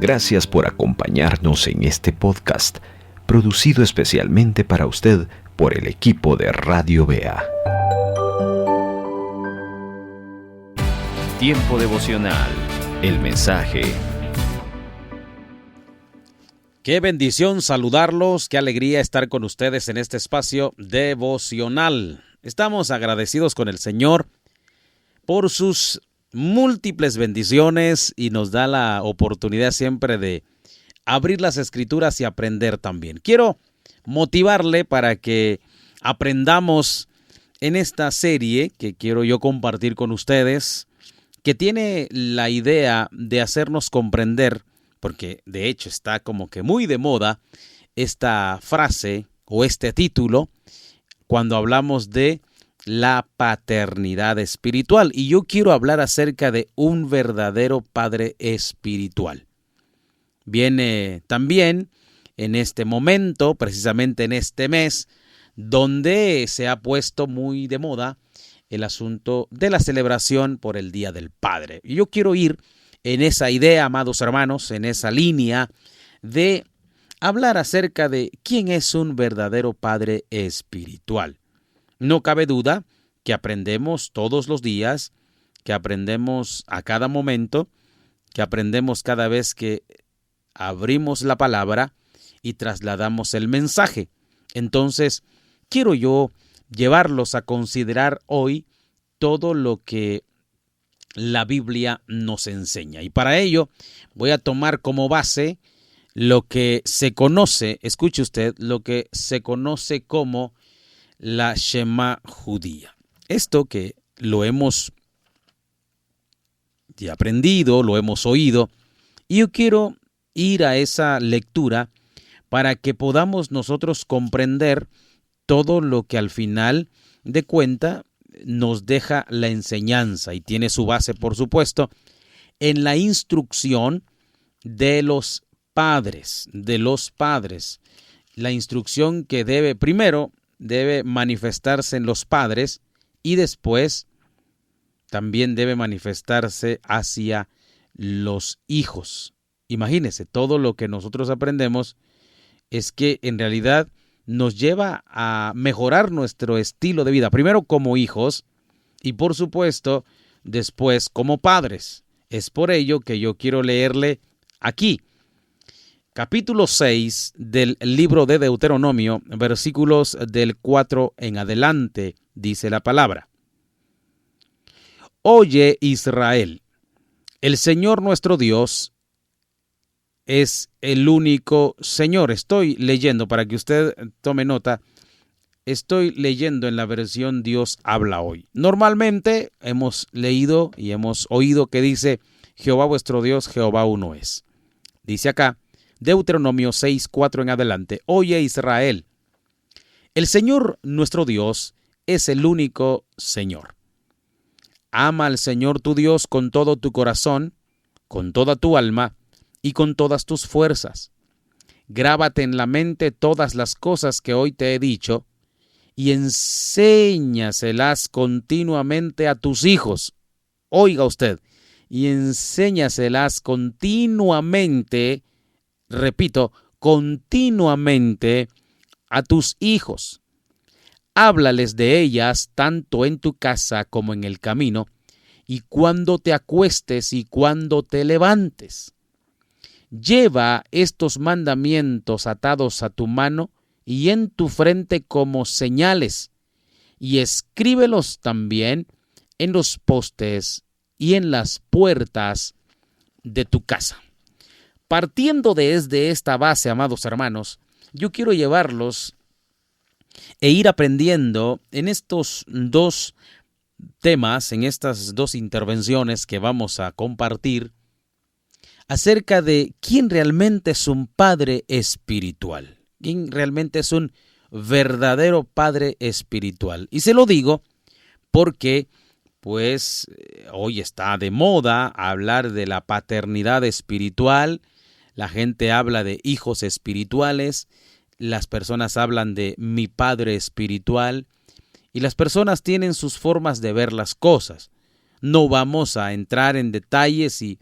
Gracias por acompañarnos en este podcast, producido especialmente para usted por el equipo de Radio Bea. Tiempo devocional. El mensaje. Qué bendición saludarlos, qué alegría estar con ustedes en este espacio devocional. Estamos agradecidos con el Señor por sus múltiples bendiciones y nos da la oportunidad siempre de abrir las Escrituras y aprender también. Quiero motivarle para que aprendamos en esta serie que quiero yo compartir con ustedes, que tiene la idea de hacernos comprender, porque de hecho está como que muy de moda esta frase o este título cuando hablamos de la paternidad espiritual. Y yo quiero hablar acerca de un verdadero padre espiritual. Viene también en este momento, precisamente en este mes, donde se ha puesto muy de moda el asunto de la celebración por el Día del Padre. Y yo quiero ir en esa idea, amados hermanos, en esa línea de hablar acerca de quién es un verdadero padre espiritual. No cabe duda que aprendemos todos los días, que aprendemos a cada momento, que aprendemos cada vez que abrimos la palabra y trasladamos el mensaje. Entonces, quiero yo llevarlos a considerar hoy todo lo que la Biblia nos enseña. Y para ello voy a tomar como base lo que se conoce, escuche usted, lo que se conoce como la Shema judía. Esto que lo hemos aprendido, lo hemos oído, y yo quiero ir a esa lectura para que podamos nosotros comprender todo lo que al final de cuenta nos deja la enseñanza y tiene su base, por supuesto, en la instrucción de los padres, la instrucción que debe manifestarse en los padres y después también debe manifestarse hacia los hijos. Imagínense, todo lo que nosotros aprendemos es que en realidad nos lleva a mejorar nuestro estilo de vida, primero como hijos y por supuesto después como padres. Es por ello que yo quiero leerle aquí, capítulo 6 del libro de Deuteronomio, versículos del 4 en adelante, dice la palabra. Oye Israel, el Señor nuestro Dios es el único Señor. Estoy leyendo, para que usted tome nota, estoy leyendo en la versión Dios habla hoy. Normalmente hemos leído y hemos oído que dice Jehová vuestro Dios, Jehová uno es. Dice acá, Deuteronomio 6, 4 en adelante, oye Israel, el Señor nuestro Dios es el único Señor. Ama al Señor tu Dios con todo tu corazón, con toda tu alma, y con todas tus fuerzas. Grábate en la mente todas las cosas que hoy te he dicho y enséñaselas continuamente a tus hijos. Oiga usted, y enséñaselas continuamente, repito, continuamente a tus hijos. Háblales de ellas tanto en tu casa como en el camino, y cuando te acuestes y cuando te levantes. Lleva estos mandamientos atados a tu mano y en tu frente como señales, y escríbelos también en los postes y en las puertas de tu casa. Partiendo desde esta base, amados hermanos, yo quiero llevarlos e ir aprendiendo en estos dos temas, en estas dos intervenciones que vamos a compartir, acerca de quién realmente es un padre espiritual, quién realmente es un verdadero padre espiritual. Y se lo digo porque, pues, hoy está de moda hablar de la paternidad espiritual, la gente habla de hijos espirituales, las personas hablan de mi padre espiritual, y las personas tienen sus formas de ver las cosas. No vamos a entrar en detalles y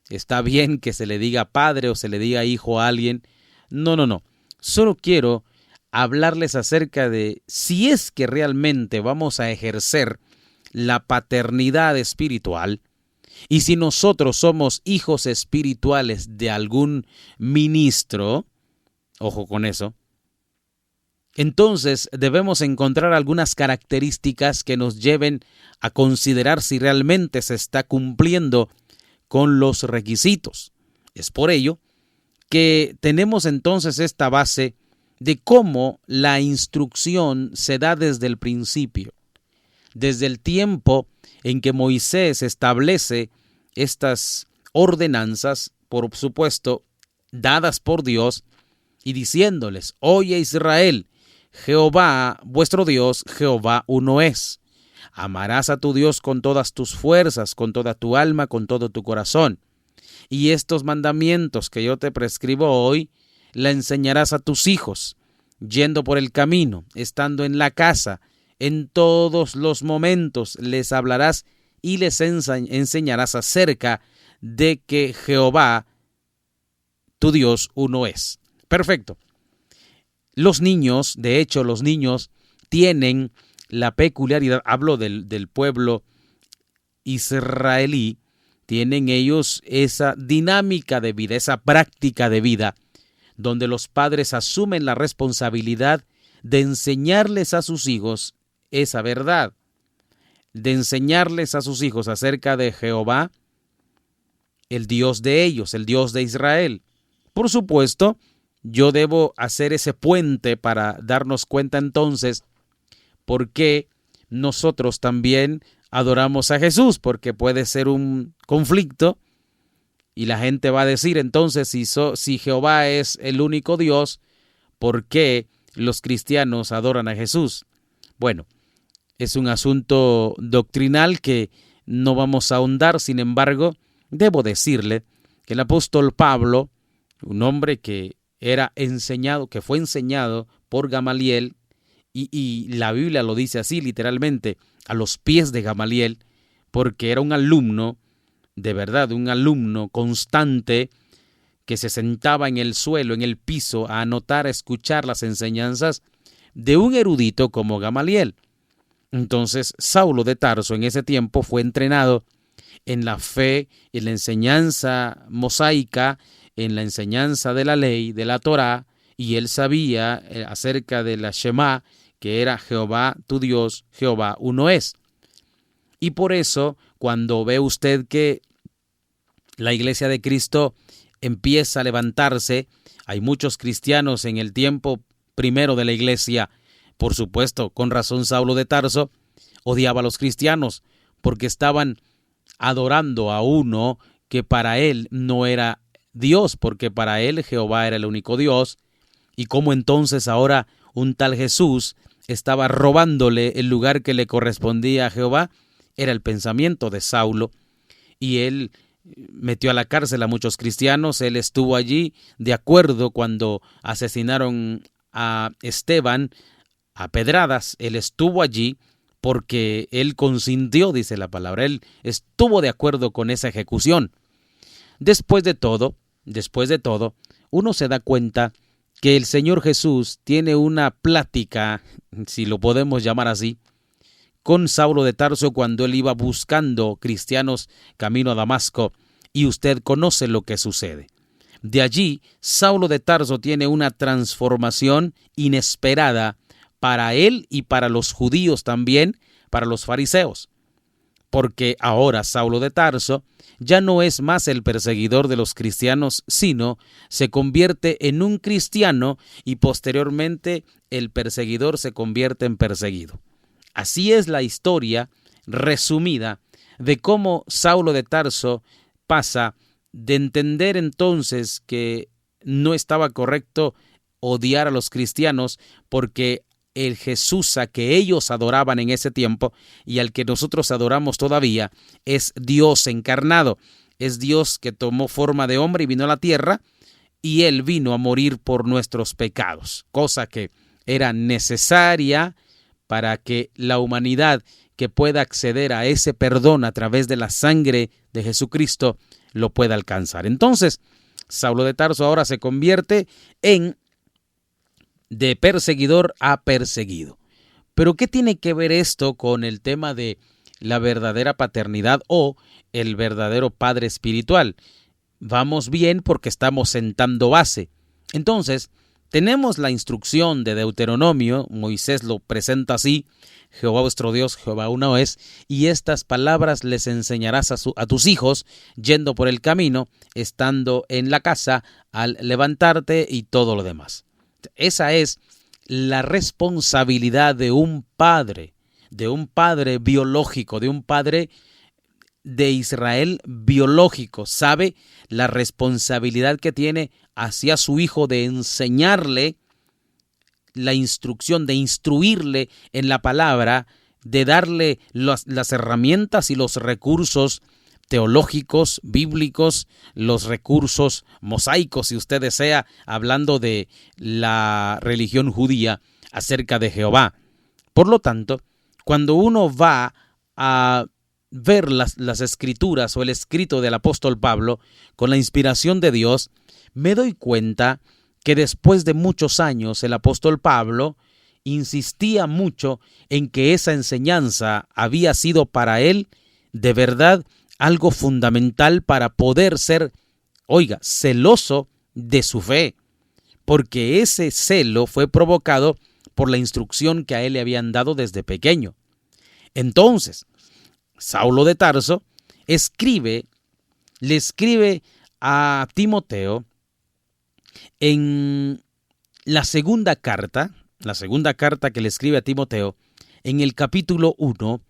Está bien que se le diga padre o se le diga hijo a alguien. No. Solo quiero hablarles acerca de si es que realmente vamos a ejercer la paternidad espiritual y si nosotros somos hijos espirituales de algún ministro, ojo con eso, entonces debemos encontrar algunas características que nos lleven a considerar si realmente se está cumpliendo con los requisitos. Es por ello que tenemos entonces esta base de cómo la instrucción se da desde el principio, desde el tiempo en que Moisés establece estas ordenanzas, por supuesto, dadas por Dios, y diciéndoles: oye Israel, Jehová, vuestro Dios, Jehová uno es. Amarás a tu Dios con todas tus fuerzas, con toda tu alma, con todo tu corazón. Y estos mandamientos que yo te prescribo hoy, la enseñarás a tus hijos, yendo por el camino, estando en la casa, en todos los momentos les hablarás y les enseñarás acerca de que Jehová, tu Dios, uno es. Perfecto. Los niños, de hecho, los niños tienen la peculiaridad, hablo del pueblo israelí, tienen ellos esa dinámica de vida, esa práctica de vida, donde los padres asumen la responsabilidad de enseñarles a sus hijos esa verdad, de enseñarles a sus hijos acerca de Jehová, el Dios de ellos, el Dios de Israel. Por supuesto, yo debo hacer ese puente para darnos cuenta entonces por qué nosotros también adoramos a Jesús, porque puede ser un conflicto y la gente va a decir entonces si Jehová es el único Dios, ¿por qué los cristianos adoran a Jesús? Bueno, es un asunto doctrinal que no vamos a ahondar. Sin embargo, debo decirle que el apóstol Pablo, un hombre que fue enseñado por Gamaliel, y la Biblia lo dice así literalmente, a los pies de Gamaliel, porque era un alumno, de verdad, un alumno constante que se sentaba en el suelo, en el piso, a anotar, a escuchar las enseñanzas de un erudito como Gamaliel. Entonces, Saulo de Tarso en ese tiempo fue entrenado en la fe, en la enseñanza mosaica, en la enseñanza de la ley, de la Torá, y él sabía acerca de la Shema, que era Jehová tu Dios, Jehová uno es. Y por eso, cuando ve usted que la Iglesia de Cristo empieza a levantarse, hay muchos cristianos en el tiempo primero de la Iglesia. Por supuesto, con razón Saulo de Tarso odiaba a los cristianos porque estaban adorando a uno que para él no era Dios, porque para él Jehová era el único Dios. Y cómo entonces ahora un tal Jesús estaba robándole el lugar que le correspondía a Jehová, era el pensamiento de Saulo. Y él metió a la cárcel a muchos cristianos. Él estuvo allí de acuerdo cuando asesinaron a Esteban a pedradas. Él estuvo allí porque él consintió, dice la palabra. Él estuvo de acuerdo con esa ejecución. Después de todo, uno se da cuenta que el Señor Jesús tiene una plática, si lo podemos llamar así, con Saulo de Tarso cuando él iba buscando cristianos camino a Damasco, y usted conoce lo que sucede. De allí, Saulo de Tarso tiene una transformación inesperada para él y para los judíos también, para los fariseos. Porque ahora Saulo de Tarso ya no es más el perseguidor de los cristianos, sino se convierte en un cristiano y posteriormente el perseguidor se convierte en perseguido. Así es la historia resumida de cómo Saulo de Tarso pasa de entender entonces que no estaba correcto odiar a los cristianos porque el Jesús a que ellos adoraban en ese tiempo y al que nosotros adoramos todavía es Dios encarnado, es Dios que tomó forma de hombre y vino a la tierra, y Él vino a morir por nuestros pecados, cosa que era necesaria para que la humanidad que pueda acceder a ese perdón a través de la sangre de Jesucristo lo pueda alcanzar. Entonces, Saulo de Tarso ahora se convierte en de perseguidor a perseguido. Pero ¿qué tiene que ver esto con el tema de la verdadera paternidad o el verdadero padre espiritual? Vamos bien porque estamos sentando base. Entonces, tenemos la instrucción de Deuteronomio, Moisés lo presenta así: Jehová vuestro Dios, Jehová uno es, y estas palabras les enseñarás a tus hijos, yendo por el camino, estando en la casa, al levantarte y todo lo demás. Esa es la responsabilidad de un padre biológico, de un padre de Israel biológico. Sabe la responsabilidad que tiene hacia su hijo de enseñarle la instrucción, de instruirle en la palabra, de darle las herramientas y los recursos teológicos, bíblicos, los recursos mosaicos, si usted desea, hablando de la religión judía acerca de Jehová. Por lo tanto, cuando uno va a ver las escrituras o el escrito del apóstol Pablo con la inspiración de Dios, me doy cuenta que después de muchos años el apóstol Pablo insistía mucho en que esa enseñanza había sido para él de verdad algo fundamental para poder ser, celoso de su fe, porque ese celo fue provocado por la instrucción que a él le habían dado desde pequeño. Entonces, Saulo de Tarso le escribe a Timoteo en la segunda carta que le escribe a Timoteo, en el capítulo 1,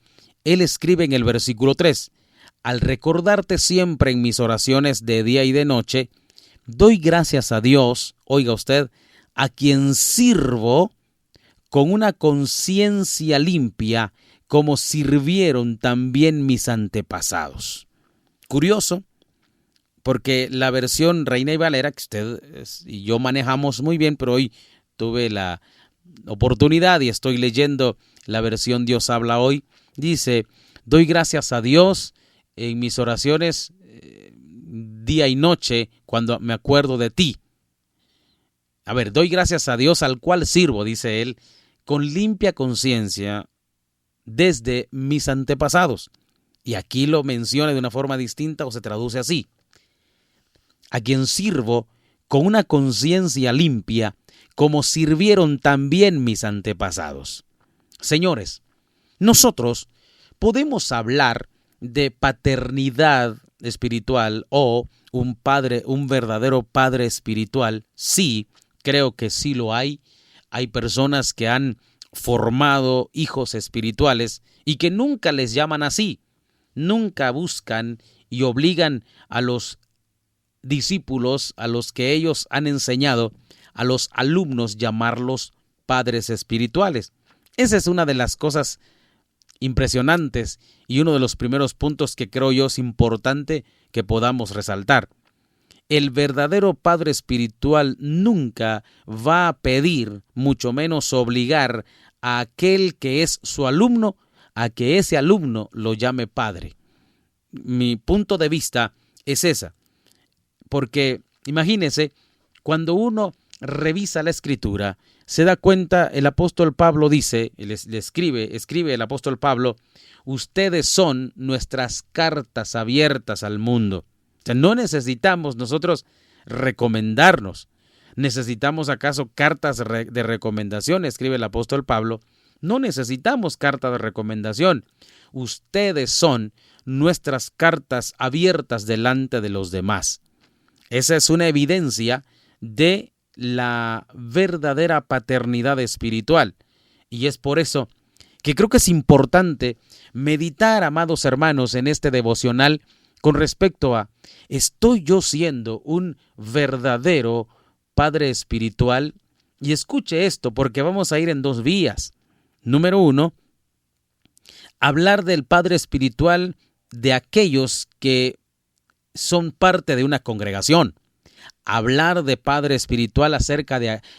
él escribe en el versículo 3: al recordarte siempre en mis oraciones de día y de noche, doy gracias a Dios, oiga usted, a quien sirvo con una conciencia limpia, como sirvieron también mis antepasados. Curioso, porque la versión Reina y Valera, que usted y yo manejamos muy bien, pero hoy tuve la oportunidad y estoy leyendo la versión Dios habla hoy, dice: doy gracias a Dios en mis oraciones día y noche cuando me acuerdo de ti. Doy gracias a Dios al cual sirvo, dice él, con limpia conciencia desde mis antepasados. Y aquí lo menciona de una forma distinta o se traduce así: a quien sirvo con una conciencia limpia, como sirvieron también mis antepasados. Señores, nosotros podemos hablar de paternidad espiritual o un verdadero padre espiritual. Sí, creo que sí lo hay. Hay personas que han formado hijos espirituales y que nunca les llaman así. Nunca buscan y obligan a los discípulos, a los que ellos han enseñado, a los alumnos, llamarlos padres espirituales. Esa es una de las cosas impresionantes y uno de los primeros puntos que creo yo es importante que podamos resaltar. El verdadero padre espiritual nunca va a pedir, mucho menos obligar a aquel que es su alumno a que ese alumno lo llame padre. Mi punto de vista es esa, porque imagínese, cuando uno revisa la escritura, se da cuenta, el apóstol Pablo dice, escribe el apóstol Pablo: ustedes son nuestras cartas abiertas al mundo. O sea, no necesitamos nosotros recomendarnos. ¿Necesitamos acaso cartas de recomendación? Escribe el apóstol Pablo. No necesitamos carta de recomendación. Ustedes son nuestras cartas abiertas delante de los demás. Esa es una evidencia de la verdadera paternidad espiritual. Y es por eso que creo que es importante meditar, amados hermanos, en este devocional con respecto a: ¿estoy yo siendo un verdadero padre espiritual? Y escuche esto, porque vamos a ir en dos vías. Número 1, hablar del padre espiritual de aquellos que son parte de una congregación. Hablar de padre espiritual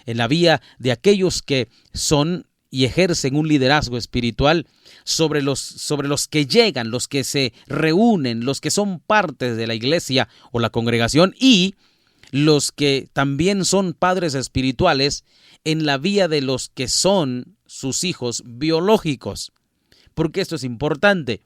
en la vía de aquellos que son y ejercen un liderazgo espiritual sobre los que llegan, los que se reúnen, los que son parte de la iglesia o la congregación, y los que también son padres espirituales en la vía de los que son sus hijos biológicos. Porque esto es importante.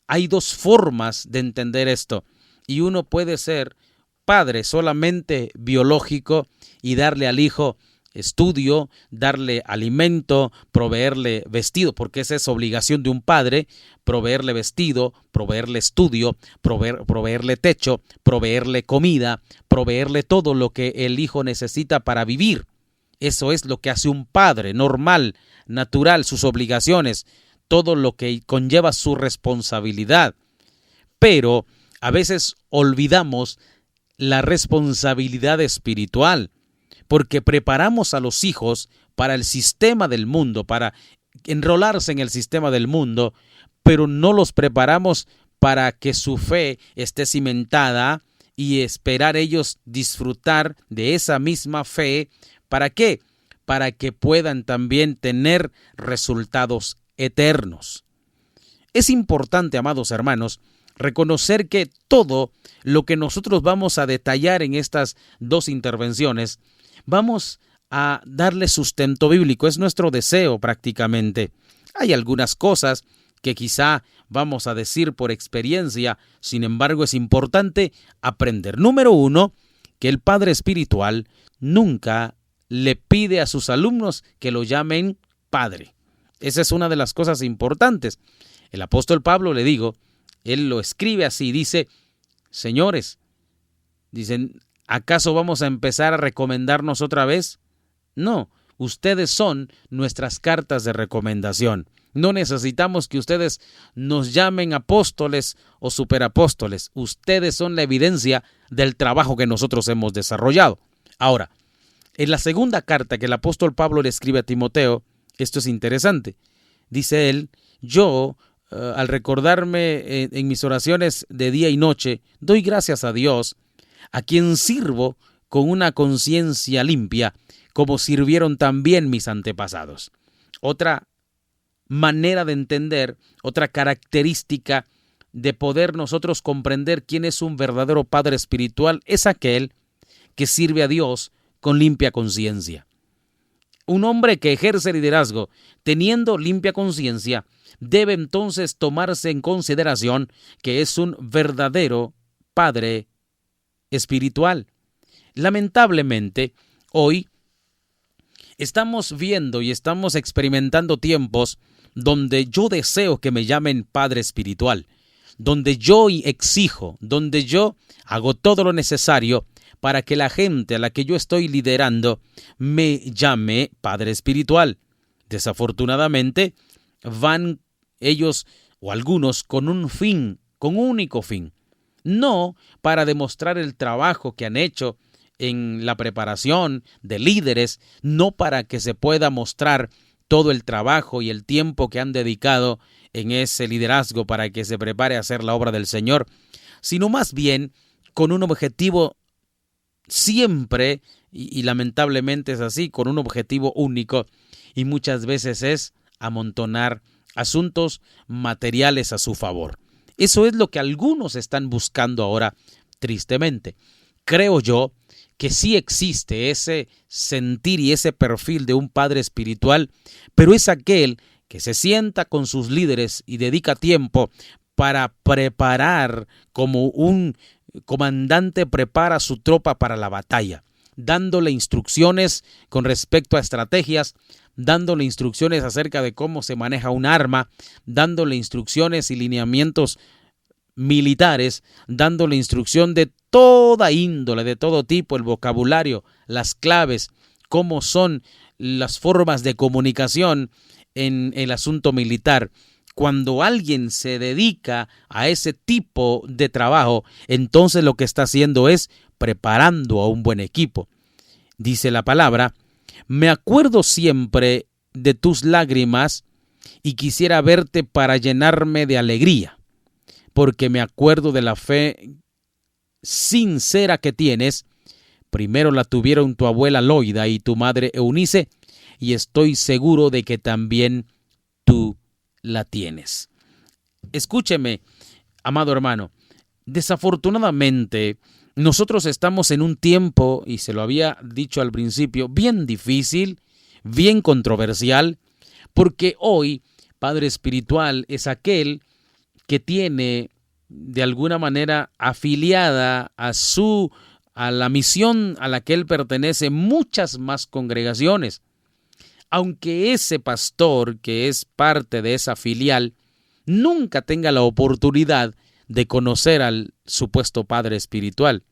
Hay dos formas de entender esto, y uno puede ser padre solamente biológico y darle al hijo estudio, darle alimento, proveerle vestido, porque esa es obligación de un padre, proveerle vestido, proveerle estudio, proveerle techo, proveerle comida, proveerle todo lo que el hijo necesita para vivir. Eso es lo que hace un padre normal, natural, sus obligaciones, todo lo que conlleva su responsabilidad. Pero a veces olvidamos la responsabilidad espiritual, porque preparamos a los hijos para el sistema del mundo, para enrolarse en el sistema del mundo, pero no los preparamos para que su fe esté cimentada y esperar ellos disfrutar de esa misma fe. ¿Para qué? Para que puedan también tener resultados eternos. Es importante, amados hermanos, reconocer que todo lo que nosotros vamos a detallar en estas dos intervenciones, vamos a darle sustento bíblico. Es nuestro deseo prácticamente. Hay algunas cosas que quizá vamos a decir por experiencia, sin embargo es importante aprender. Número 1, que el padre espiritual nunca le pide a sus alumnos que lo llamen padre. Esa es una de las cosas importantes. El apóstol Pablo, le digo, él lo escribe así, dice: señores, dicen, ¿acaso vamos a empezar a recomendarnos otra vez? No, ustedes son nuestras cartas de recomendación. No necesitamos que ustedes nos llamen apóstoles o superapóstoles. Ustedes son la evidencia del trabajo que nosotros hemos desarrollado. Ahora, en la segunda carta que el apóstol Pablo le escribe a Timoteo, esto es interesante. Dice él: yo, al recordarme en mis oraciones de día y noche, doy gracias a Dios, a quien sirvo con una conciencia limpia, como sirvieron también mis antepasados. Otra manera de entender, otra característica de poder nosotros comprender quién es un verdadero padre espiritual, es aquel que sirve a Dios con limpia conciencia. Un hombre que ejerce liderazgo teniendo limpia conciencia debe entonces tomarse en consideración que es un verdadero padre espiritual. Lamentablemente, hoy estamos viendo y estamos experimentando tiempos donde yo deseo que me llamen padre espiritual, donde yo exijo, donde yo hago todo lo necesario para que la gente a la que yo estoy liderando me llame padre espiritual. Desafortunadamente, van ellos o algunos con un fin, con un único fin, no para demostrar el trabajo que han hecho en la preparación de líderes, no para que se pueda mostrar todo el trabajo y el tiempo que han dedicado en ese liderazgo para que se prepare a hacer la obra del Señor, sino más bien con un objetivo siempre, y lamentablemente es así, con un objetivo único, y muchas veces es amontonar asuntos materiales a su favor. Eso es lo que algunos están buscando ahora, tristemente. Creo yo que sí existe ese sentir y ese perfil de un padre espiritual, pero es aquel que se sienta con sus líderes y dedica tiempo para preparar, como un comandante prepara su tropa para la batalla, dándole instrucciones con respecto a estrategias, dándole instrucciones acerca de cómo se maneja un arma, dándole instrucciones y lineamientos militares, dándole instrucción de toda índole, de todo tipo, el vocabulario, las claves, cómo son las formas de comunicación en el asunto militar. Cuando alguien se dedica a ese tipo de trabajo, entonces lo que está haciendo es preparando a un buen equipo. Dice la palabra: me acuerdo siempre de tus lágrimas y quisiera verte para llenarme de alegría, porque me acuerdo de la fe sincera que tienes. Primero la tuvieron tu abuela Loida y tu madre Eunice, y estoy seguro de que también tú la tienes. Escúcheme, amado hermano, desafortunadamente nosotros estamos en un tiempo, y se lo había dicho al principio, bien difícil, bien controversial, porque hoy padre espiritual es aquel que tiene de alguna manera afiliada a la misión a la que él pertenece muchas más congregaciones. Aunque ese pastor que es parte de esa filial nunca tenga la oportunidad de conocer al supuesto padre espiritual.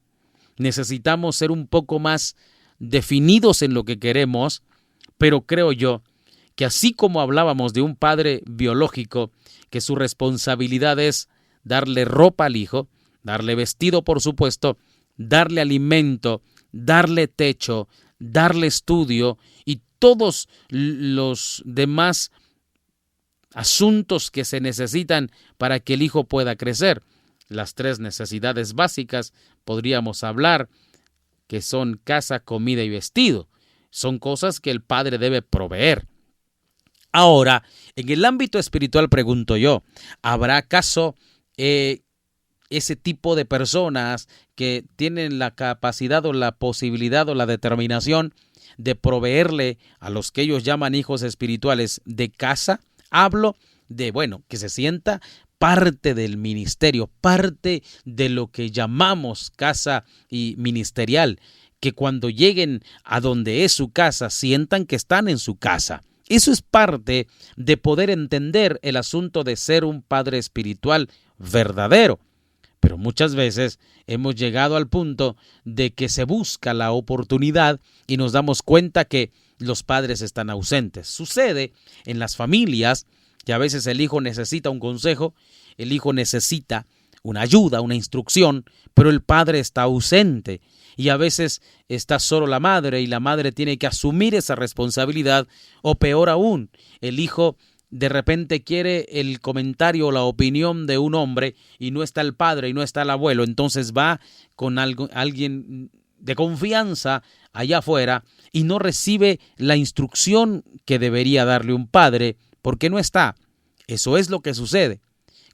Necesitamos ser un poco más definidos en lo que queremos, pero creo yo que así como hablábamos de un padre biológico, que su responsabilidad es darle ropa al hijo, darle vestido, por supuesto, darle alimento, darle techo, darle estudio y todos los demás asuntos que se necesitan para que el hijo pueda crecer. Las 3 necesidades básicas podríamos hablar que son casa, comida y vestido. Son cosas que el padre debe proveer. Ahora, en el ámbito espiritual pregunto yo, ¿habrá acaso ese tipo de personas que tienen la capacidad o la posibilidad o la determinación de proveerle a los que ellos llaman hijos espirituales de casa? Hablo de, que se sienta parte del ministerio, parte de lo que llamamos casa y ministerial, que cuando lleguen a donde es su casa sientan que están en su casa. Eso es parte de poder entender el asunto de ser un padre espiritual verdadero. Pero muchas veces hemos llegado al punto de que se busca la oportunidad y nos damos cuenta que los padres están ausentes. Sucede en las familias que a veces el hijo necesita un consejo, el hijo necesita una ayuda, una instrucción, pero el padre está ausente. Y a veces está solo la madre y la madre tiene que asumir esa responsabilidad, o peor aún, el hijo de repente quiere el comentario o la opinión de un hombre y no está el padre y no está el abuelo, entonces va con alguien de confianza allá afuera y no recibe la instrucción que debería darle un padre porque no está. Eso es lo que sucede.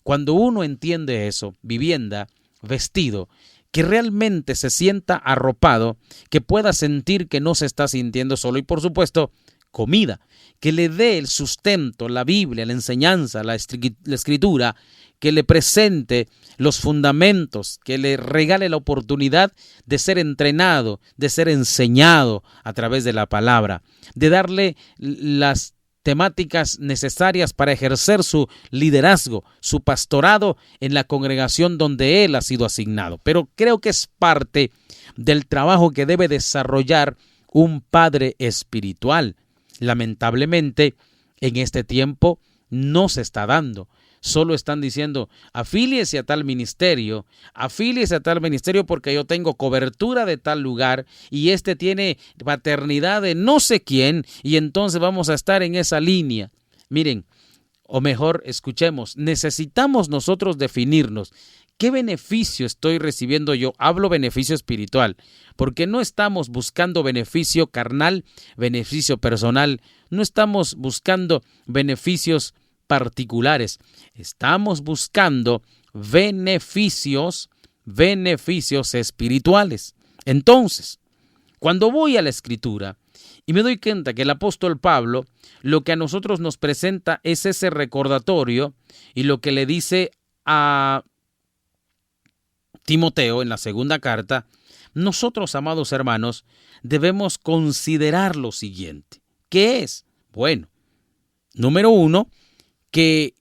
Cuando uno entiende eso, vivienda, vestido, que realmente se sienta arropado, que pueda sentir que no se está sintiendo solo y por supuesto comida, que le dé el sustento, la Biblia, la enseñanza, la escritura, que le presente los fundamentos, que le regale la oportunidad de ser entrenado, de ser enseñado a través de la palabra, de darle las temáticas necesarias para ejercer su liderazgo, su pastorado en la congregación donde él ha sido asignado. Pero creo que es parte del trabajo que debe desarrollar un padre espiritual. Lamentablemente, en este tiempo no se está dando. Solo están diciendo, afíliese a tal ministerio porque yo tengo cobertura de tal lugar y este tiene paternidad de no sé quién y entonces vamos a estar en esa línea. Miren, o mejor, escuchemos, necesitamos nosotros definirnos. ¿Qué beneficio estoy recibiendo yo? Hablo beneficio espiritual, porque no estamos buscando beneficio carnal, beneficio personal, no estamos buscando beneficios particulares, estamos buscando beneficios espirituales. Entonces, cuando voy a la Escritura y me doy cuenta que el apóstol Pablo lo que a nosotros nos presenta es ese recordatorio y lo que le dice a Timoteo en la segunda carta, nosotros, amados hermanos, debemos considerar lo siguiente. ¿Qué es? Bueno, número 1, que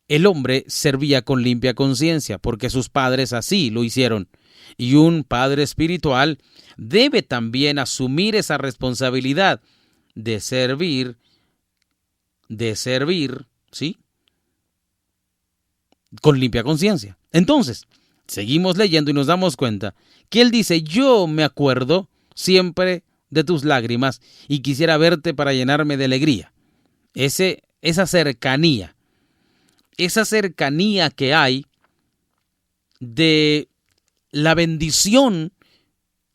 el hombre servía con limpia conciencia, porque sus padres así lo hicieron. Y un padre espiritual debe también asumir esa responsabilidad de servir, ¿sí? Con limpia conciencia. Entonces, seguimos leyendo y nos damos cuenta que él dice, yo me acuerdo siempre de tus lágrimas y quisiera verte para llenarme de alegría. Esa cercanía que hay de la bendición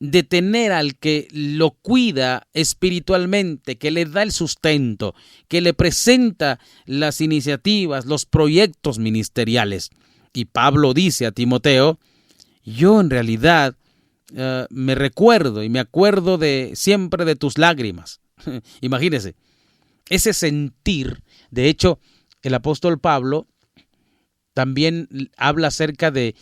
de tener al que lo cuida espiritualmente, que le da el sustento, que le presenta las iniciativas, los proyectos ministeriales. Y Pablo dice a Timoteo, yo en realidad me recuerdo y me acuerdo siempre de tus lágrimas. Imagínese, ese sentir. De hecho, el apóstol Pablo también habla acerca de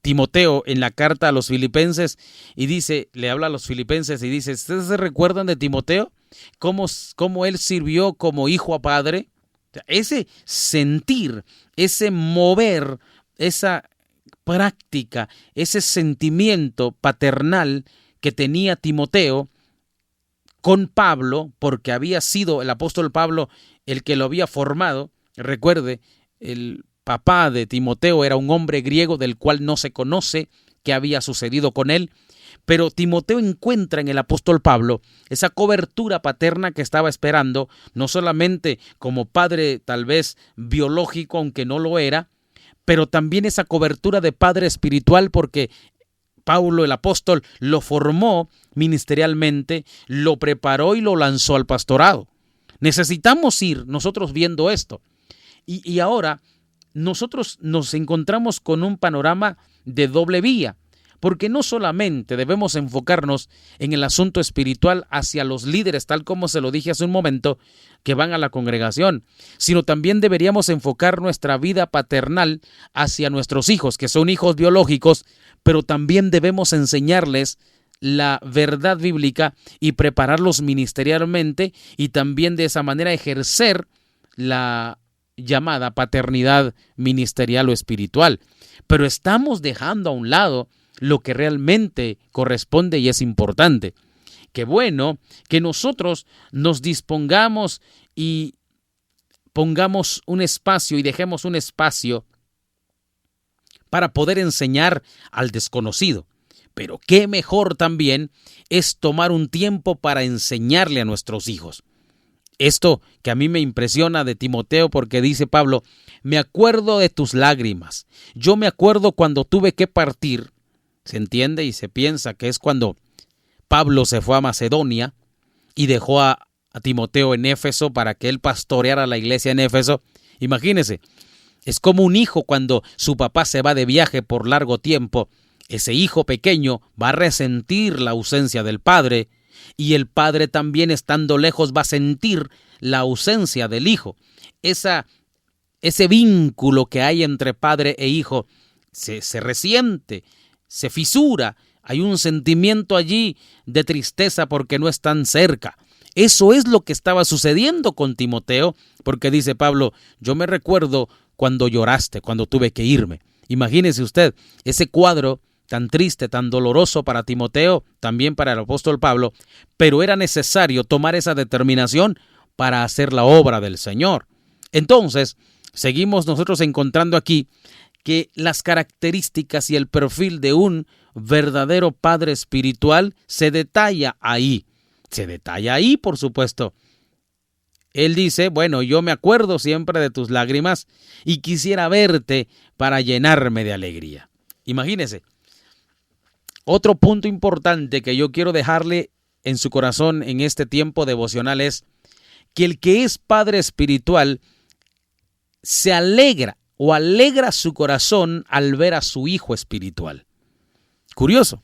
Timoteo en la carta a los filipenses y le habla a los filipenses y dice, ¿ustedes se recuerdan de Timoteo? ¿Cómo él sirvió como hijo a padre? Ese sentir, ese mover, esa práctica, ese sentimiento paternal que tenía Timoteo con Pablo, porque había sido el apóstol Pablo el que lo había formado. Recuerde, el papá de Timoteo era un hombre griego del cual no se conoce qué había sucedido con él, pero Timoteo encuentra en el apóstol Pablo esa cobertura paterna que estaba esperando, no solamente como padre tal vez biológico, aunque no lo era, pero también esa cobertura de padre espiritual, porque Pablo el apóstol lo formó ministerialmente, lo preparó y lo lanzó al pastorado. Necesitamos ir nosotros viendo esto. Y ahora nosotros nos encontramos con un panorama de doble vía, porque no solamente debemos enfocarnos en el asunto espiritual hacia los líderes, tal como se lo dije hace un momento, que van a la congregación, sino también deberíamos enfocar nuestra vida paternal hacia nuestros hijos, que son hijos biológicos, pero también debemos enseñarles la verdad bíblica y prepararlos ministerialmente y también de esa manera ejercer la llamada paternidad ministerial o espiritual. Pero estamos dejando a un lado lo que realmente corresponde y es importante. Qué bueno que nosotros nos dispongamos y pongamos un espacio y dejemos un espacio para poder enseñar al desconocido. Pero qué mejor también es tomar un tiempo para enseñarle a nuestros hijos. Esto que a mí me impresiona de Timoteo, porque dice Pablo, me acuerdo de tus lágrimas. Yo me acuerdo cuando tuve que partir. Se entiende y se piensa que es cuando Pablo se fue a Macedonia y dejó a Timoteo en Éfeso para que él pastoreara la iglesia en Éfeso. Imagínese, es como un hijo cuando su papá se va de viaje por largo tiempo. Ese hijo pequeño va a resentir la ausencia del padre y el padre también estando lejos va a sentir la ausencia del hijo. Ese vínculo que hay entre padre e hijo se resiente, se fisura. Hay un sentimiento allí de tristeza porque no están cerca. Eso es lo que estaba sucediendo con Timoteo, porque dice Pablo, yo me recuerdo cuando lloraste, cuando tuve que irme. Imagínese usted ese cuadro tan triste, tan doloroso para Timoteo, también para el apóstol Pablo, pero era necesario tomar esa determinación para hacer la obra del Señor. Entonces, seguimos nosotros encontrando aquí que las características y el perfil de un verdadero padre espiritual se detalla ahí. Se detalla ahí, por supuesto. Él dice, bueno, yo me acuerdo siempre de tus lágrimas y quisiera verte para llenarme de alegría. Imagínese. Otro punto importante que yo quiero dejarle en su corazón en este tiempo devocional es que el que es padre espiritual se alegra o alegra su corazón al ver a su hijo espiritual. Curioso.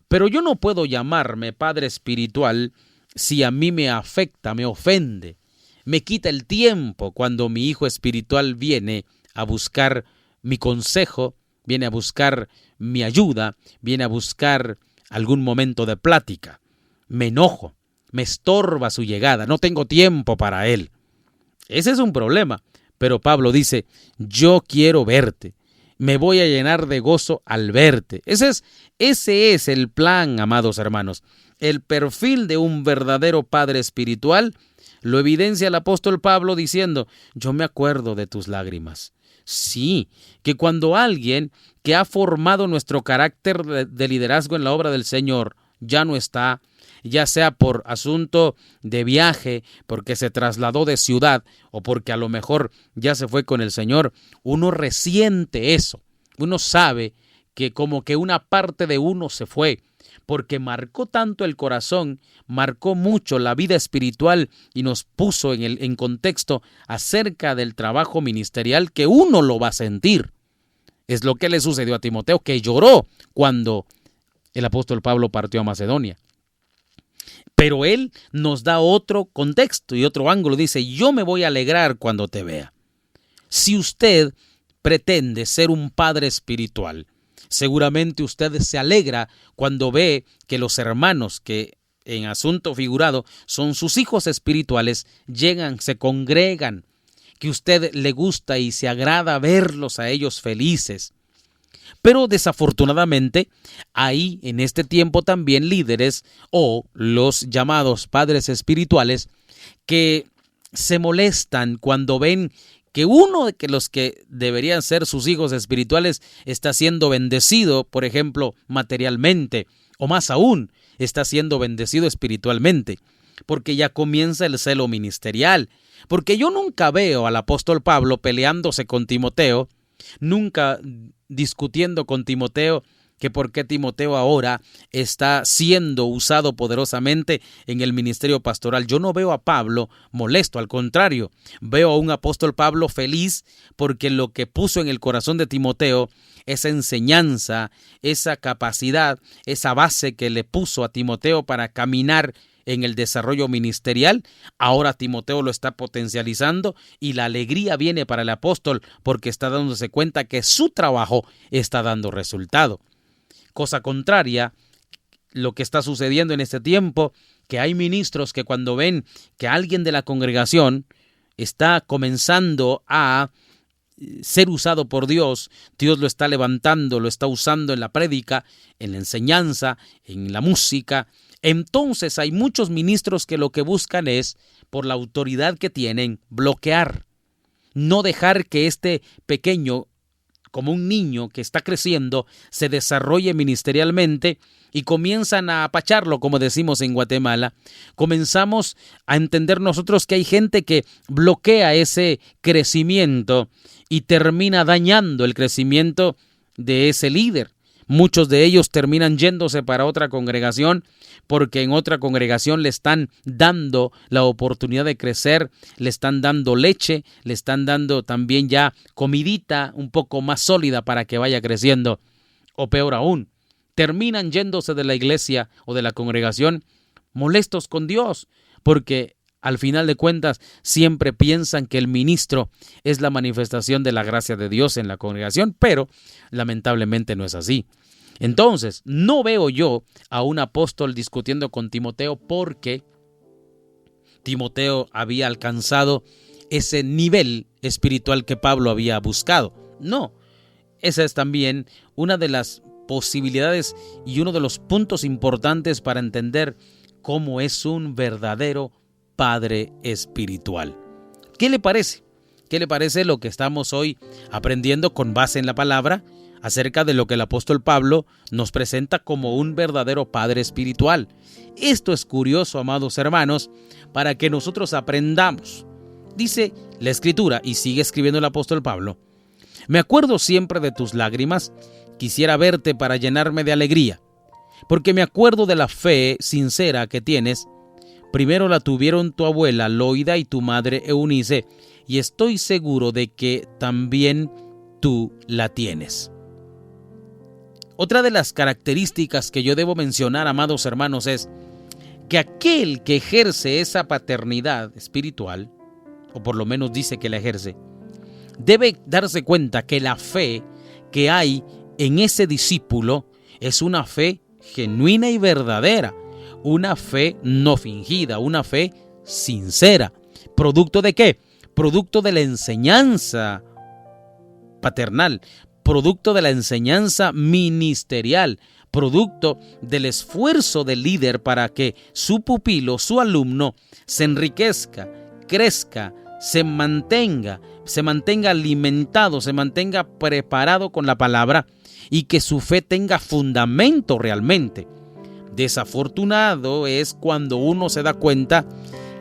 Pero yo no puedo llamarme padre espiritual si a mí me afecta, me ofende, me quita el tiempo cuando mi hijo espiritual viene a buscar mi consejo, viene a buscar mi ayuda, viene a buscar algún momento de plática. Me enojo, me estorba su llegada, no tengo tiempo para él. Ese es un problema, pero Pablo dice, yo quiero verte, me voy a llenar de gozo al verte. Ese es el plan, amados hermanos. El perfil de un verdadero padre espiritual lo evidencia el apóstol Pablo diciendo, yo me acuerdo de tus lágrimas. Sí, que cuando alguien que ha formado nuestro carácter de liderazgo en la obra del Señor ya no está, ya sea por asunto de viaje, porque se trasladó de ciudad o porque a lo mejor ya se fue con el Señor, uno resiente eso. Uno sabe que como que una parte de uno se fue, porque marcó tanto el corazón, marcó mucho la vida espiritual y nos puso en contexto acerca del trabajo ministerial que uno lo va a sentir. Es lo que le sucedió a Timoteo, que lloró cuando el apóstol Pablo partió a Macedonia. Pero él nos da otro contexto y otro ángulo. Dice, yo me voy a alegrar cuando te vea. Si usted pretende ser un padre espiritual, seguramente usted se alegra cuando ve que los hermanos que en asunto figurado son sus hijos espirituales llegan, se congregan, que usted le gusta y se agrada verlos a ellos felices. Pero desafortunadamente hay en este tiempo también líderes o los llamados padres espirituales que se molestan cuando ven que uno de los que deberían ser sus hijos espirituales está siendo bendecido, por ejemplo, materialmente, o más aún, está siendo bendecido espiritualmente, porque ya comienza el celo ministerial. Porque yo nunca veo al apóstol Pablo peleándose con Timoteo, nunca discutiendo con Timoteo que por qué Timoteo ahora está siendo usado poderosamente en el ministerio pastoral. Yo no veo a Pablo molesto, al contrario, veo a un apóstol Pablo feliz porque lo que puso en el corazón de Timoteo, esa enseñanza, esa capacidad, esa base que le puso a Timoteo para caminar en el desarrollo ministerial, ahora Timoteo lo está potencializando y la alegría viene para el apóstol porque está dándose cuenta que su trabajo está dando resultado. Cosa contraria, lo que está sucediendo en este tiempo, que hay ministros que cuando ven que alguien de la congregación está comenzando a ser usado por Dios, Dios lo está levantando, lo está usando en la prédica, en la enseñanza, en la música. Entonces hay muchos ministros que lo que buscan es, por la autoridad que tienen, bloquear, no dejar que este pequeño, como un niño que está creciendo, se desarrolle ministerialmente y comienzan a apacharlo, como decimos en Guatemala. Comenzamos a entender nosotros que hay gente que bloquea ese crecimiento y termina dañando el crecimiento de ese líder. Muchos de ellos terminan yéndose para otra congregación porque en otra congregación le están dando la oportunidad de crecer, le están dando leche, le están dando también ya comidita un poco más sólida para que vaya creciendo. O peor aún, terminan yéndose de la iglesia o de la congregación molestos con Dios porque al final de cuentas siempre piensan que el ministro es la manifestación de la gracia de Dios en la congregación, pero lamentablemente no es así. Entonces, no veo yo a un apóstol discutiendo con Timoteo porque Timoteo había alcanzado ese nivel espiritual que Pablo había buscado. No, esa es también una de las posibilidades y uno de los puntos importantes para entender cómo es un verdadero padre espiritual. ¿Qué le parece? ¿Qué le parece lo que estamos hoy aprendiendo con base en la palabra acerca de lo que el apóstol Pablo nos presenta como un verdadero padre espiritual? Esto es curioso, amados hermanos, para que nosotros aprendamos. Dice la Escritura, y sigue escribiendo el apóstol Pablo: me acuerdo siempre de tus lágrimas, quisiera verte para llenarme de alegría, porque me acuerdo de la fe sincera que tienes. Primero la tuvieron tu abuela Loida y tu madre Eunice, y estoy seguro de que también tú la tienes. Otra de las características que yo debo mencionar, amados hermanos, es que aquel que ejerce esa paternidad espiritual, o por lo menos dice que la ejerce, debe darse cuenta que la fe que hay en ese discípulo es una fe genuina y verdadera, una fe no fingida, una fe sincera. ¿Producto de qué? Producto de la enseñanza paternal, producto de la enseñanza ministerial, producto del esfuerzo del líder para que su pupilo, su alumno, se enriquezca, crezca, se mantenga alimentado, se mantenga preparado con la palabra y que su fe tenga fundamento realmente. Desafortunado es cuando uno se da cuenta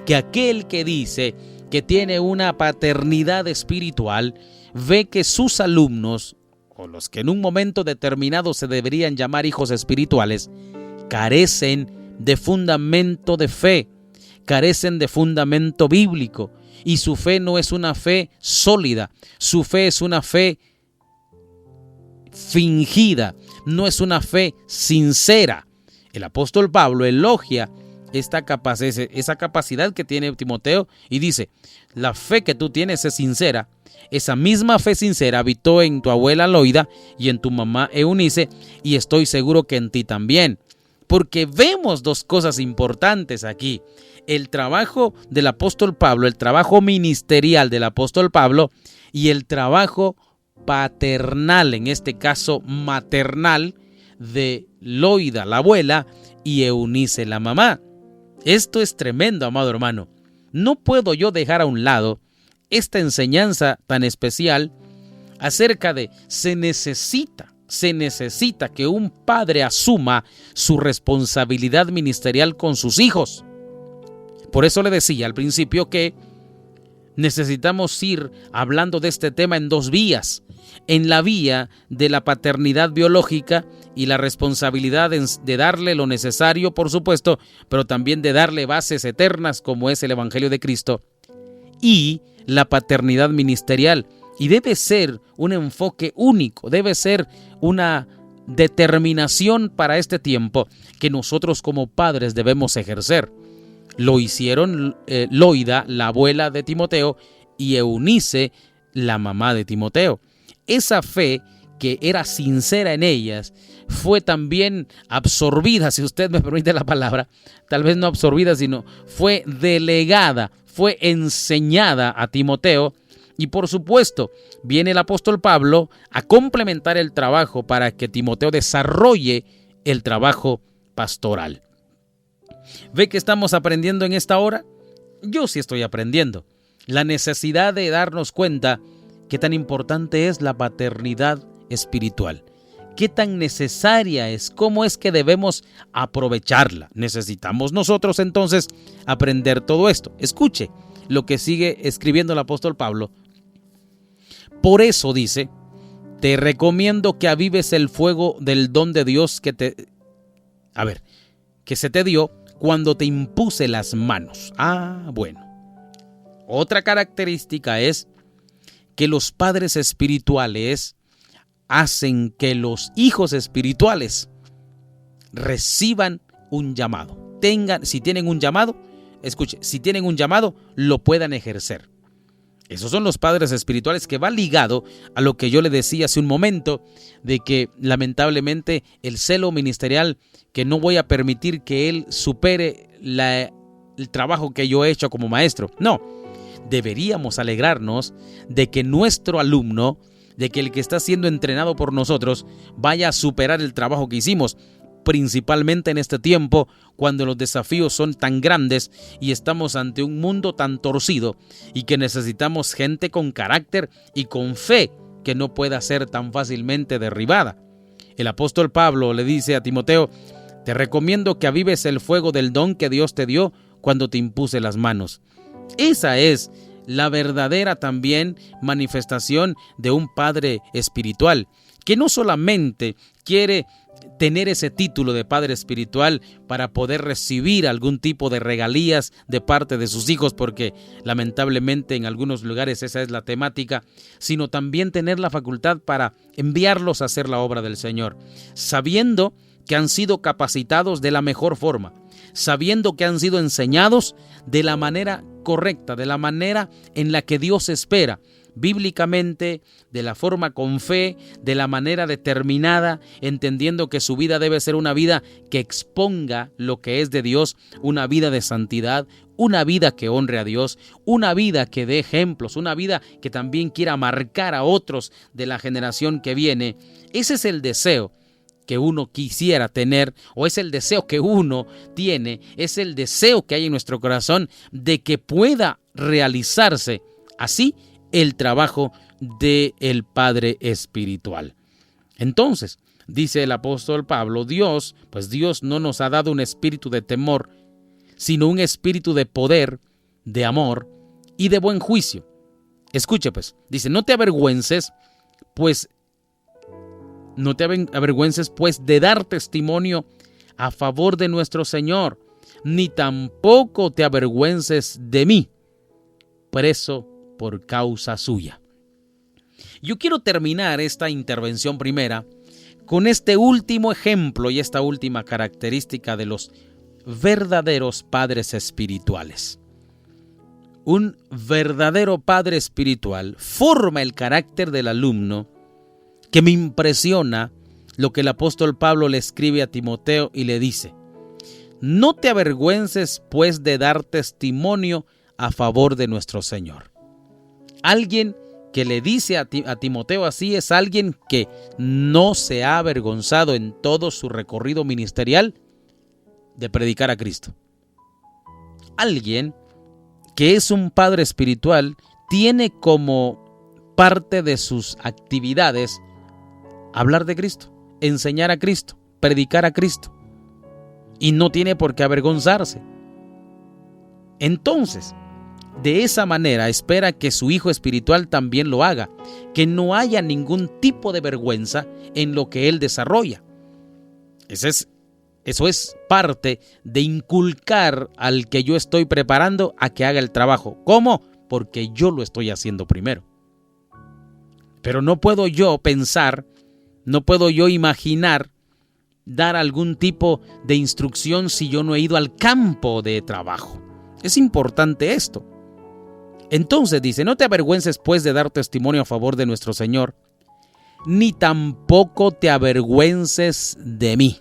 que aquel que dice que tiene una paternidad espiritual ve que sus alumnos o los que en un momento determinado se deberían llamar hijos espirituales, carecen de fundamento de fe, carecen de fundamento bíblico, y su fe no es una fe sólida, su fe es una fe fingida, no es una fe sincera. El apóstol Pablo elogia esa capacidad que tiene Timoteo y dice: la fe que tú tienes es sincera. Esa misma fe sincera habitó en tu abuela Loida y en tu mamá Eunice, y estoy seguro que en ti también. Porque vemos dos cosas importantes aquí. El trabajo del apóstol Pablo, el trabajo ministerial del apóstol Pablo, y el trabajo paternal, en este caso maternal, de Loida, la abuela, y Eunice, la mamá. Esto es tremendo, amado hermano. No puedo yo dejar a un lado esta enseñanza tan especial acerca de se necesita que un padre asuma su responsabilidad ministerial con sus hijos. Por eso le decía al principio que necesitamos ir hablando de este tema en dos vías. En la vía de la paternidad biológica y la responsabilidad de darle lo necesario, por supuesto, pero también de darle bases eternas como es el Evangelio de Cristo. Y la paternidad ministerial. Y debe ser un enfoque único, debe ser una determinación para este tiempo que nosotros como padres debemos ejercer. Lo hicieron Loida, la abuela de Timoteo, y Eunice, la mamá de Timoteo. Esa fe que era sincera en ellas fue también absorbida, si usted me permite la palabra, tal vez no absorbida, sino fue delegada, fue enseñada a Timoteo. Y por supuesto, viene el apóstol Pablo a complementar el trabajo para que Timoteo desarrolle el trabajo pastoral. ¿Ve que estamos aprendiendo en esta hora? Yo sí estoy aprendiendo. La necesidad de darnos cuenta qué tan importante es la paternidad espiritual. Qué tan necesaria es, cómo es que debemos aprovecharla. Necesitamos nosotros entonces aprender todo esto. Escuche lo que sigue escribiendo el apóstol Pablo. Por eso dice: te recomiendo que avives el fuego del don de Dios que se te dio cuando te impuse las manos. Bueno. Otra característica es que los padres espirituales hacen que los hijos espirituales reciban un llamado. Si tienen un llamado, lo puedan ejercer. Esos son los padres espirituales, que va ligado a lo que yo le decía hace un momento, de que lamentablemente el celo ministerial, que no voy a permitir que él supere el trabajo que yo he hecho como maestro. No, deberíamos alegrarnos de que nuestro alumno, de que el que está siendo entrenado por nosotros, vaya a superar el trabajo que hicimos, principalmente en este tiempo cuando los desafíos son tan grandes y estamos ante un mundo tan torcido, y que necesitamos gente con carácter y con fe que no pueda ser tan fácilmente derribada. El apóstol Pablo le dice a Timoteo: te recomiendo que avives el fuego del don que Dios te dio cuando te impuse las manos. Esa es la verdadera también manifestación de un padre espiritual, que no solamente quiere tener ese título de padre espiritual para poder recibir algún tipo de regalías de parte de sus hijos, porque lamentablemente en algunos lugares esa es la temática, sino también tener la facultad para enviarlos a hacer la obra del Señor, sabiendo que han sido capacitados de la mejor forma, sabiendo que han sido enseñados de la manera correcta, de la manera en la que Dios espera, bíblicamente, de la forma con fe, de la manera determinada, entendiendo que su vida debe ser una vida que exponga lo que es de Dios, una vida de santidad, una vida que honre a Dios, una vida que dé ejemplos, una vida que también quiera marcar a otros de la generación que viene. Ese es el deseo que uno quisiera tener, o es el deseo que uno tiene, es el deseo que hay en nuestro corazón de que pueda realizarse así el trabajo del Padre espiritual. Entonces, dice el apóstol Pablo, Dios no nos ha dado un espíritu de temor, sino un espíritu de poder, de amor y de buen juicio. Escuche pues, dice: no te avergüences, pues No te avergüences, pues, de dar testimonio a favor de nuestro Señor, ni tampoco te avergüences de mí, preso por causa suya. Yo quiero terminar esta intervención primera con este último ejemplo y esta última característica de los verdaderos padres espirituales. Un verdadero padre espiritual forma el carácter del alumno, que me impresiona lo que el apóstol Pablo le escribe a Timoteo y le dice: no te avergüences, pues, de dar testimonio a favor de nuestro Señor. Alguien que le dice a Timoteo así es alguien que no se ha avergonzado en todo su recorrido ministerial de predicar a Cristo. Alguien que es un padre espiritual tiene como parte de sus actividades hablar de Cristo, enseñar a Cristo, predicar a Cristo, y no tiene por qué avergonzarse. Entonces, de esa manera espera que su hijo espiritual también lo haga, que no haya ningún tipo de vergüenza en lo que él desarrolla. Eso es parte de inculcar al que yo estoy preparando a que haga el trabajo. ¿Cómo? Porque yo lo estoy haciendo primero. Pero no puedo yo pensar, no puedo yo imaginar dar algún tipo de instrucción si yo no he ido al campo de trabajo. Es importante esto. Entonces dice: no te avergüences, pues, de dar testimonio a favor de nuestro Señor, ni tampoco te avergüences de mí.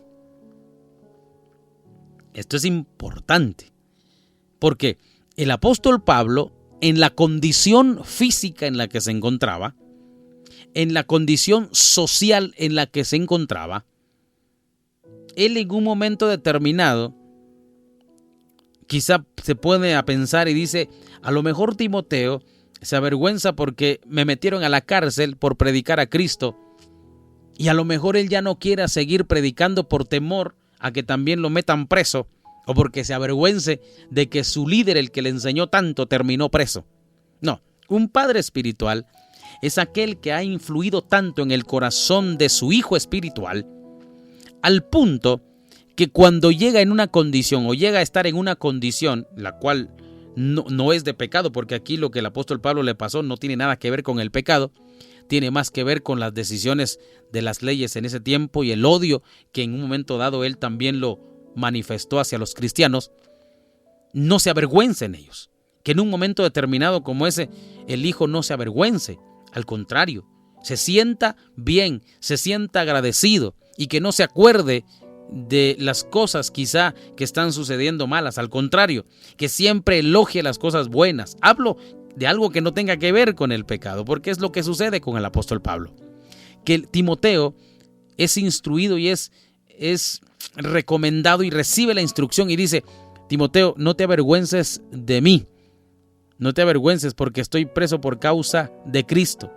Esto es importante, porque el apóstol Pablo, en la condición física en la que se encontraba, en la condición social en la que se encontraba, él en un momento determinado quizá se pone a pensar y dice: a lo mejor Timoteo se avergüenza porque me metieron a la cárcel por predicar a Cristo, y a lo mejor él ya no quiere seguir predicando por temor a que también lo metan preso, o porque se avergüence de que su líder, el que le enseñó tanto, terminó preso. No, un padre espiritual es aquel que ha influido tanto en el corazón de su hijo espiritual, al punto que cuando llega en una condición o llega a estar en una condición, la cual no es de pecado, porque aquí lo que el apóstol Pablo le pasó no tiene nada que ver con el pecado, tiene más que ver con las decisiones de las leyes en ese tiempo y el odio que en un momento dado él también lo manifestó hacia los cristianos. No se avergüence en ellos, que en un momento determinado como ese, el hijo no se avergüence, al contrario, se sienta bien, se sienta agradecido y que no se acuerde de las cosas quizá que están sucediendo malas, al contrario, que siempre elogie las cosas buenas. Hablo de algo que no tenga que ver con el pecado, porque es lo que sucede con el apóstol Pablo, que Timoteo es instruido y es recomendado y recibe la instrucción y dice: Timoteo, no te avergüences de mí, no te avergüences porque estoy preso por causa de Cristo.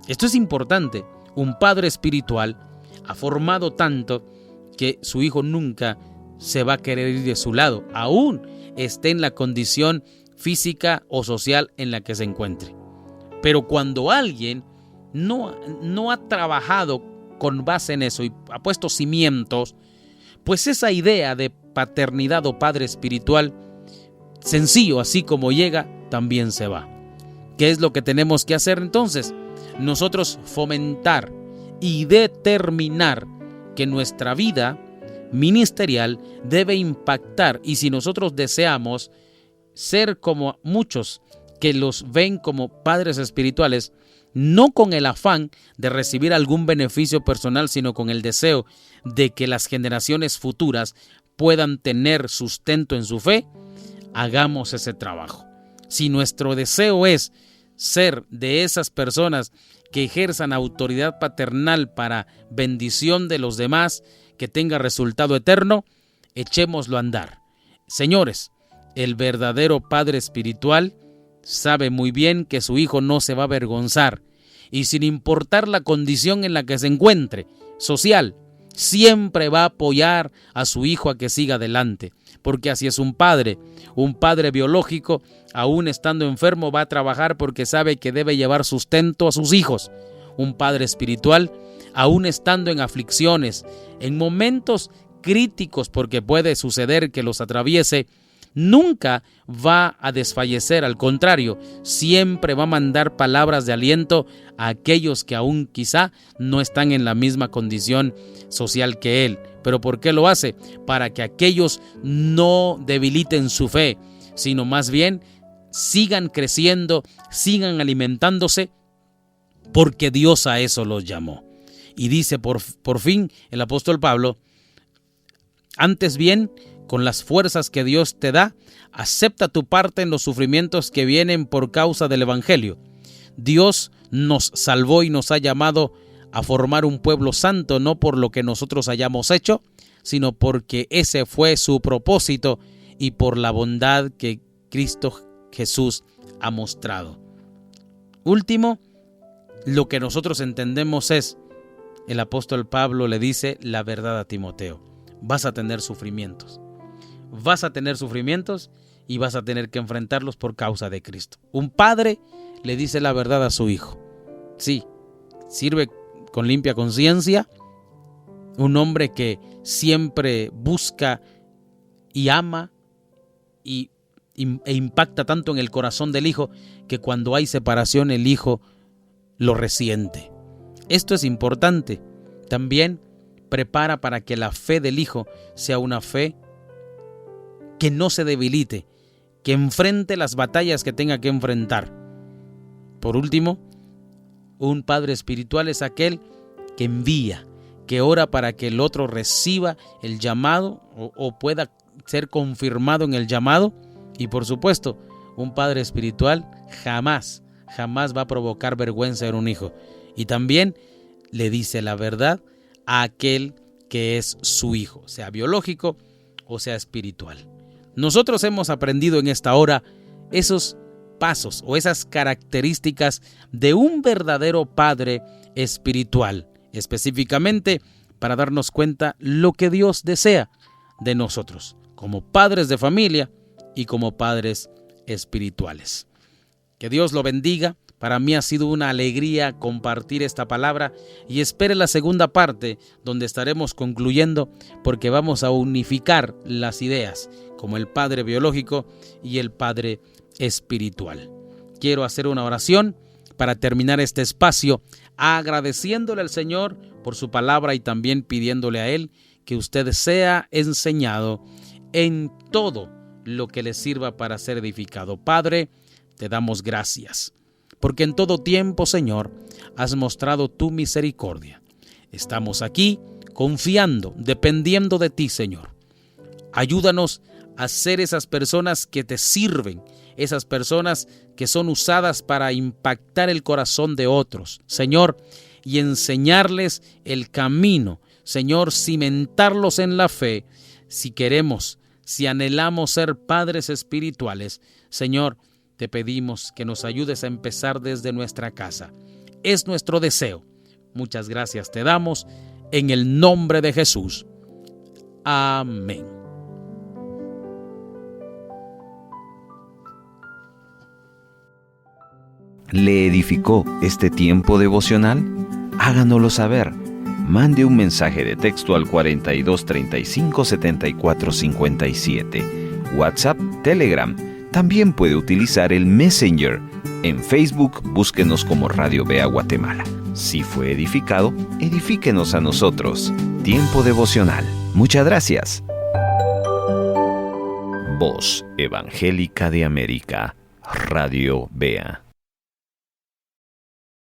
Esto es importante. Un padre espiritual ha formado tanto que su hijo nunca se va a querer ir de su lado, aún esté en la condición física o social en la que se encuentre. Pero cuando alguien no ha trabajado con base en eso y ha puesto cimientos, pues esa idea de paternidad o padre espiritual, sencillo, así como llega, también se va. ¿Qué es lo que tenemos que hacer entonces? Nosotros fomentar y determinar que nuestra vida ministerial debe impactar, y si nosotros deseamos ser como muchos que los ven como padres espirituales, no con el afán de recibir algún beneficio personal, sino con el deseo de que las generaciones futuras puedan tener sustento en su fe, hagamos ese trabajo. Si nuestro deseo es ser de esas personas que ejerzan autoridad paternal para bendición de los demás, que tenga resultado eterno, echémoslo a andar. Señores, el verdadero padre espiritual sabe muy bien que su hijo no se va a avergonzar, y sin importar la condición en la que se encuentre, social, siempre va a apoyar a su hijo a que siga adelante, porque así es un padre biológico, aún estando enfermo, va a trabajar porque sabe que debe llevar sustento a sus hijos. Un padre espiritual aún estando en aflicciones, en momentos críticos, porque puede suceder que los atraviese, nunca va a desfallecer. Al contrario, siempre va a mandar palabras de aliento a aquellos que aún quizá no están en la misma condición social que él. ¿Pero por qué lo hace? Para que aquellos no debiliten su fe, sino más bien sigan creciendo, sigan alimentándose, porque Dios a eso los llamó. Y dice por fin el apóstol Pablo: antes bien, con las fuerzas que Dios te da, acepta tu parte en los sufrimientos que vienen por causa del Evangelio. Dios nos salvó y nos ha llamado a formar un pueblo santo, no por lo que nosotros hayamos hecho, sino porque ese fue su propósito y por la bondad que Cristo Jesús ha mostrado. Último, lo que nosotros entendemos es, el apóstol Pablo le dice la verdad a Timoteo: vas a tener sufrimientos. Vas a tener sufrimientos y vas a tener que enfrentarlos por causa de Cristo. Un padre le dice la verdad a su hijo. Sí, sirve con limpia conciencia. Un hombre que siempre busca y ama e impacta tanto en el corazón del hijo que cuando hay separación el hijo lo resiente. Esto es importante. También prepara para que la fe del hijo sea una fe que no se debilite, que enfrente las batallas que tenga que enfrentar. Por último, un padre espiritual es aquel que envía, que ora para que el otro reciba el llamado o pueda ser confirmado en el llamado. Y por supuesto, un padre espiritual jamás va a provocar vergüenza en un hijo. Y también le dice la verdad a aquel que es su hijo, sea biológico o sea espiritual. Nosotros hemos aprendido en esta hora esos pasos o esas características de un verdadero padre espiritual, específicamente para darnos cuenta lo que Dios desea de nosotros, como padres de familia y como padres espirituales. Que Dios lo bendiga. Para mí ha sido una alegría compartir esta palabra y espere la segunda parte donde estaremos concluyendo, porque vamos a unificar las ideas como el padre biológico y el padre espiritual. Quiero hacer una oración para terminar este espacio agradeciéndole al Señor por su palabra y también pidiéndole a Él que usted sea enseñado en todo lo que le sirva para ser edificado. Padre, te damos gracias, porque en todo tiempo, Señor, has mostrado tu misericordia. Estamos aquí confiando, dependiendo de ti, Señor. Ayúdanos a ser esas personas que te sirven, esas personas que son usadas para impactar el corazón de otros, Señor, y enseñarles el camino, Señor, cimentarlos en la fe. Si queremos, si anhelamos ser padres espirituales, Señor, te pedimos que nos ayudes a empezar desde nuestra casa. Es nuestro deseo. Muchas gracias te damos en el nombre de Jesús. Amén. ¿Le edificó este tiempo devocional? Háganoslo saber. Mande un mensaje de texto al 42 35 74 57. WhatsApp, Telegram. También puede utilizar el Messenger. En Facebook, búsquenos como Radio Bea Guatemala. Si fue edificado, edifíquenos a nosotros. Tiempo devocional. Muchas gracias. Voz Evangélica de América. Radio Bea.